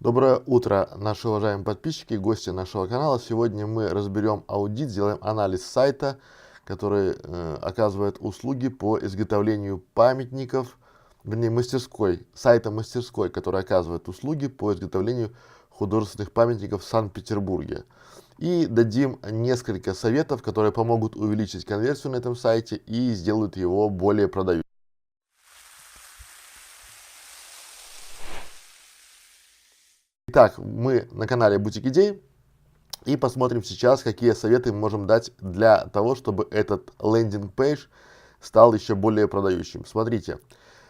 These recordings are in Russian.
Доброе утро, наши уважаемые подписчики и гости нашего канала. Сегодня мы разберем аудит, сделаем анализ сайта, который оказывает услуги по изготовлению памятников, вернее, сайта мастерской, который оказывает услуги по изготовлению художественных памятников в Санкт-Петербурге. И дадим несколько советов, которые помогут увеличить конверсию на этом сайте и сделают его более продающим. Итак, мы на канале Бутик Идей и посмотрим сейчас, какие советы мы можем дать для того, чтобы этот лендинг-пейдж стал еще более продающим. Смотрите,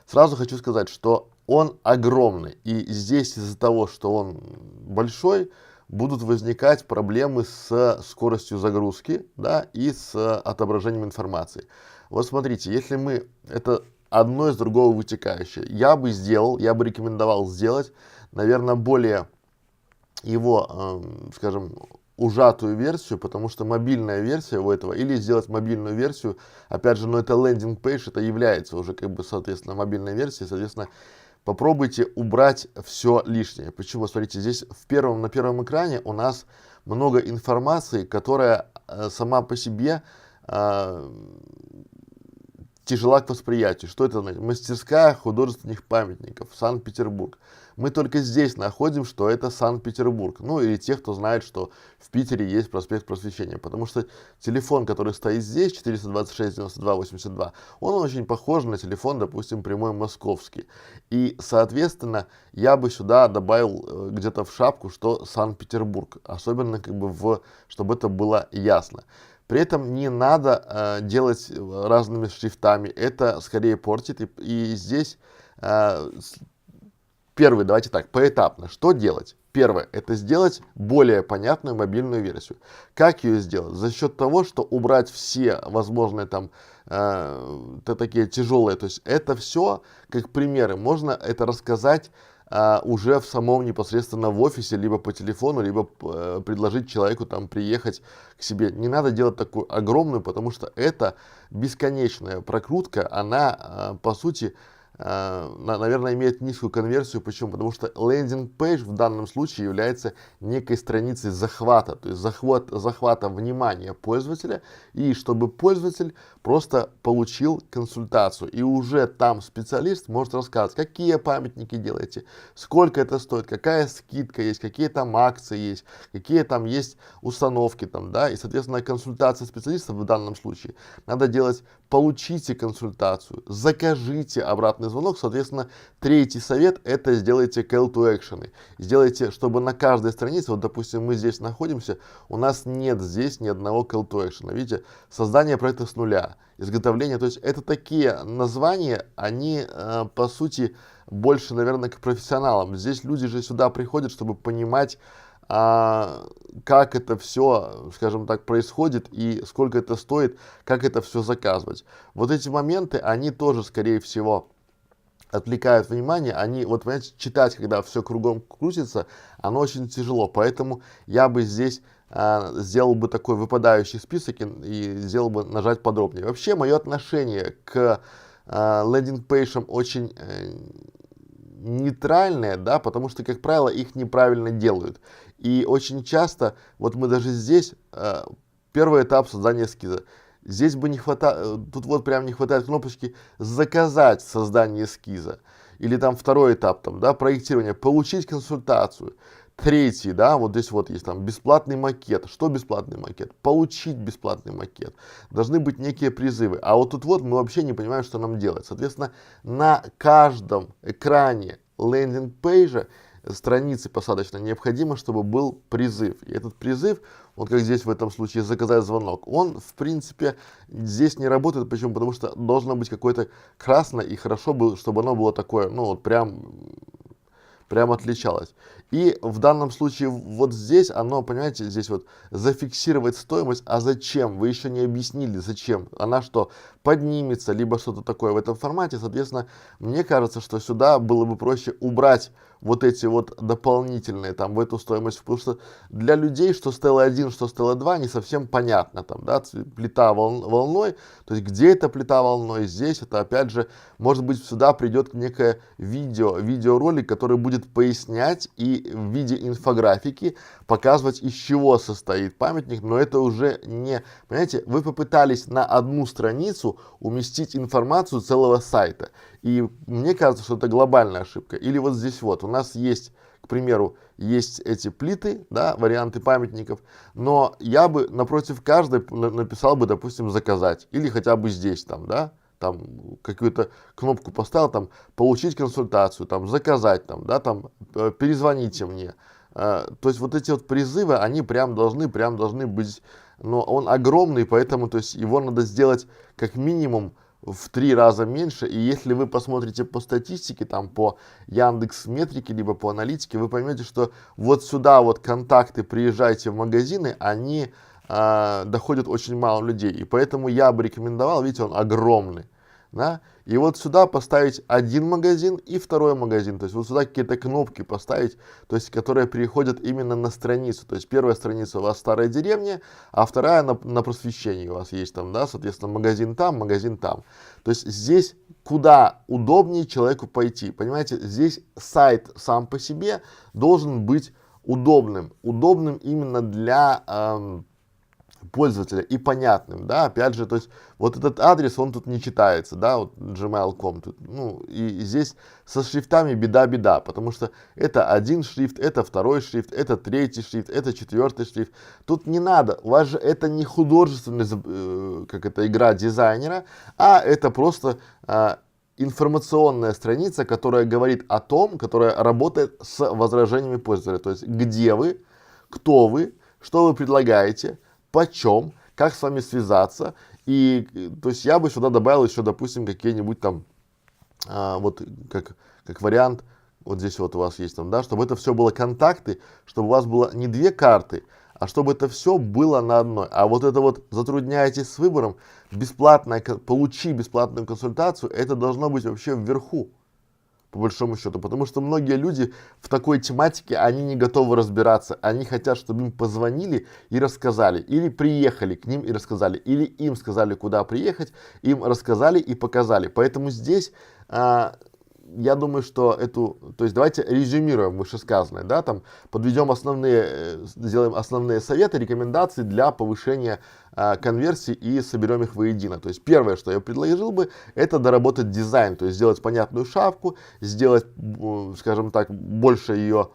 сразу хочу сказать, что он огромный, и здесь из-за того, что он большой, будут возникать проблемы с скоростью загрузки, да, и с отображением информации. Вот смотрите, если мы это одно из другого вытекающее, я бы рекомендовал сделать, наверное, более его, скажем, ужатую версию, потому что мобильная версия у этого, или сделать мобильную версию, опять же, но это лендинг-пейдж, это является уже, как бы, соответственно, мобильной версией, соответственно, попробуйте убрать все лишнее. Почему? Смотрите, здесь на первом экране у нас много информации, которая сама по себе тяжела к восприятию. Что это значит? Мастерская художественных памятников, Санкт-Петербург. Мы только здесь находим, что это Санкт-Петербург. Ну, или те, кто знает, что в Питере есть проспект Просвещения. Потому что телефон, который стоит здесь, 426-92-82, он очень похож на телефон, допустим, прямой московский. И, соответственно, я бы сюда добавил где-то в шапку, что Санкт-Петербург. Особенно, как бы, чтобы это было ясно. При этом не надо делать разными шрифтами, это скорее портит. И здесь давайте так, поэтапно. Что делать? Первое, это сделать более понятную мобильную версию. Как ее сделать? За счет того, что убрать все возможные там такие тяжелые, то есть это все как примеры. Можно это рассказать уже в самом непосредственно в офисе, либо по телефону, либо предложить человеку там приехать к себе. Не надо делать такую огромную, потому что это бесконечная прокрутка, она по сути, наверное, имеет низкую конверсию. Почему? Потому что лендинг-пейдж в данном случае является некой страницей захвата, то есть захвата внимания пользователя, и чтобы пользователь просто получил консультацию. И уже там специалист может рассказать, какие памятники делаете, сколько это стоит, какая скидка есть, какие там акции есть, какие там есть установки, там, да, и, соответственно, консультация специалиста в данном случае надо делать: получите консультацию, закажите обратный звонок. Соответственно, третий совет – это сделайте call to action. Сделайте, чтобы на каждой странице, вот, допустим, мы здесь находимся, у нас нет здесь ни одного call to action. Видите, создание проекта с нуля, изготовление, то есть это такие названия, они, по сути, больше, наверное, к профессионалам. Здесь люди же сюда приходят, чтобы понимать, как это все, скажем так, происходит и сколько это стоит, как это все заказывать. Вот эти моменты, они тоже, скорее всего, отвлекают внимание. Они, вот, понимаете, читать, когда все кругом крутится, оно очень тяжело. Поэтому я бы здесь сделал бы такой выпадающий список и сделал бы нажать подробнее. Вообще, мое отношение к лендинг-пейджам очень нейтральные, да, потому что, как правило, их неправильно делают. И очень часто, вот мы даже здесь, первый этап создания эскиза, здесь бы не хватает, тут вот прям не хватает кнопочки «Заказать создание эскиза». Или там второй этап, там, да, проектирование, получить консультацию. Третий, да, вот здесь вот есть там бесплатный макет. Что бесплатный макет? Получить бесплатный макет. Должны быть некие призывы. А вот тут вот мы вообще не понимаем, что нам делать. Соответственно, на каждом экране лендинг-пейджа, страницы посадочной, необходимо, чтобы был призыв. И этот призыв, вот как здесь в этом случае заказать звонок, он, в принципе, здесь не работает. Почему? Потому что должно быть какое-то красное, и хорошо бы, чтобы оно было такое, ну вот прям отличалось. И в данном случае вот здесь оно, понимаете, здесь вот зафиксировать стоимость. А зачем? Вы еще не объяснили, зачем. Она что, поднимется, либо что-то такое в этом формате. Соответственно, мне кажется, что сюда было бы проще убрать вот эти вот дополнительные там в эту стоимость, потому что для людей, что Stella 1, что Stella 2, не совсем понятно там, да, плита волной, то есть где эта плита волной, здесь это опять же, может быть, сюда придет некое видеоролик, который будет пояснять и в виде инфографики показывать, из чего состоит памятник, но это уже не, понимаете, вы попытались на одну страницу уместить информацию целого сайта, и мне кажется, что это глобальная ошибка. Или вот здесь вот, у нас есть, к примеру, есть эти плиты, да, варианты памятников, но я бы напротив каждой написал бы, допустим, заказать, или хотя бы здесь там, да, там какую-то кнопку поставил, там, получить консультацию, там, заказать, там, да, там, перезвоните мне. То есть вот эти вот призывы, они прям должны быть, но он огромный, поэтому, то есть его надо сделать как минимум в 3 раза меньше, и если вы посмотрите по статистике, там, по Яндекс.Метрике, либо по аналитике, вы поймете, что вот сюда вот контакты, приезжайте в магазины, они доходят очень мало людей, и поэтому я бы рекомендовал, видите, он огромный, да, и вот сюда поставить один магазин и второй магазин, то есть вот сюда какие-то кнопки поставить, то есть которые переходят именно на страницу, то есть первая страница у вас старая деревня, а вторая на просвещении у вас есть там, да, соответственно, магазин там, то есть здесь куда удобнее человеку пойти, понимаете, здесь сайт сам по себе должен быть удобным именно для пользователя и понятным, да, опять же, то есть вот этот адрес, он тут не читается, да, вот gmail.com, тут, ну, и здесь со шрифтами беда, потому что это один шрифт, это второй шрифт, это третий шрифт, это четвертый шрифт, тут не надо, у вас же это не художественная, как это, игра дизайнера, а это просто информационная страница, которая говорит о том, которая работает с возражениями пользователя, то есть где вы, кто вы, что вы предлагаете, почем, как с вами связаться, и, то есть, я бы сюда добавил еще, допустим, какие-нибудь там, вот, как вариант, вот здесь вот у вас есть там, да, чтобы это все было контакты, чтобы у вас было не 2 карты, а чтобы это все было на одной. А вот это вот затрудняетесь с выбором, получи бесплатную консультацию, это должно быть вообще вверху, по большому счету, потому что многие люди в такой тематике, они не готовы разбираться, они хотят, чтобы им позвонили и рассказали, или приехали к ним и рассказали, или им сказали, куда приехать, им рассказали и показали, поэтому здесь, я думаю, что то есть давайте резюмируем вышесказанное, да, там подведем сделаем основные советы, рекомендации для повышения конверсии и соберем их воедино. То есть первое, что я предложил бы, это доработать дизайн, то есть сделать понятную шапку, сделать, скажем так, больше ее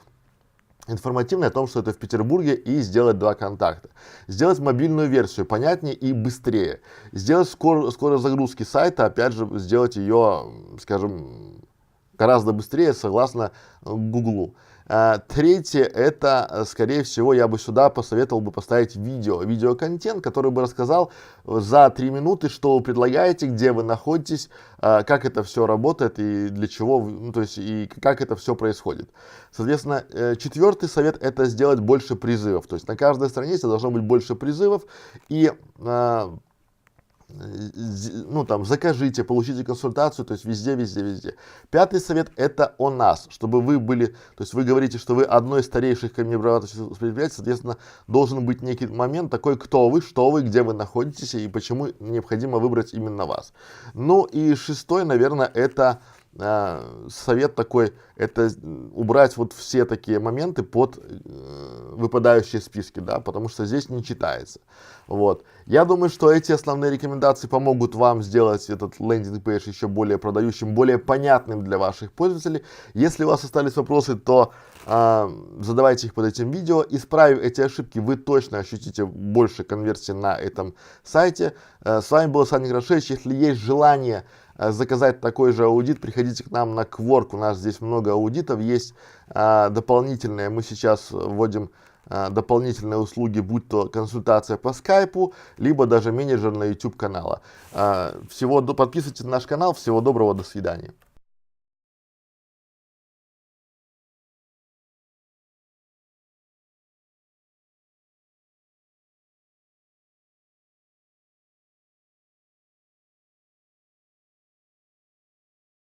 информативной о том, что это в Петербурге, и сделать 2 контакта. Сделать мобильную версию понятнее и быстрее. Сделать скорость загрузки сайта, опять же, сделать ее, скажем, гораздо быстрее, согласно Гуглу. Третье, это, скорее всего, я бы сюда посоветовал бы поставить видеоконтент, который бы рассказал за 3 минуты, что вы предлагаете, где вы находитесь, как это все работает и для чего, ну, то есть и как это все происходит. Соответственно, 4-й совет, это сделать больше призывов, то есть на каждой странице должно быть больше призывов, и ну, там, закажите, получите консультацию, то есть везде. 5-й совет, это о нас, чтобы вы были, то есть вы говорите, что вы одно из старейших камнеобрабатывающих предприятий, соответственно, должен быть некий момент такой, кто вы, что вы, где вы находитесь и почему необходимо выбрать именно вас. Ну и 6-й, наверное, это совет такой, это убрать вот все такие моменты под выпадающие списки, да, потому что здесь не читается. Вот. Я думаю, что эти основные рекомендации помогут вам сделать этот лендинг-пейдж еще более продающим, более понятным для ваших пользователей. Если у вас остались вопросы, то задавайте их под этим видео. Исправив эти ошибки, вы точно ощутите больше конверсии на этом сайте. С вами был Саня Грошевич. Если есть желание заказать такой же аудит, приходите к нам на Quark, у нас здесь много аудитов, есть дополнительные, мы сейчас вводим дополнительные услуги, будь то консультация по скайпу, либо даже менеджер на YouTube канала. Подписывайтесь на наш канал, всего доброго, до свидания.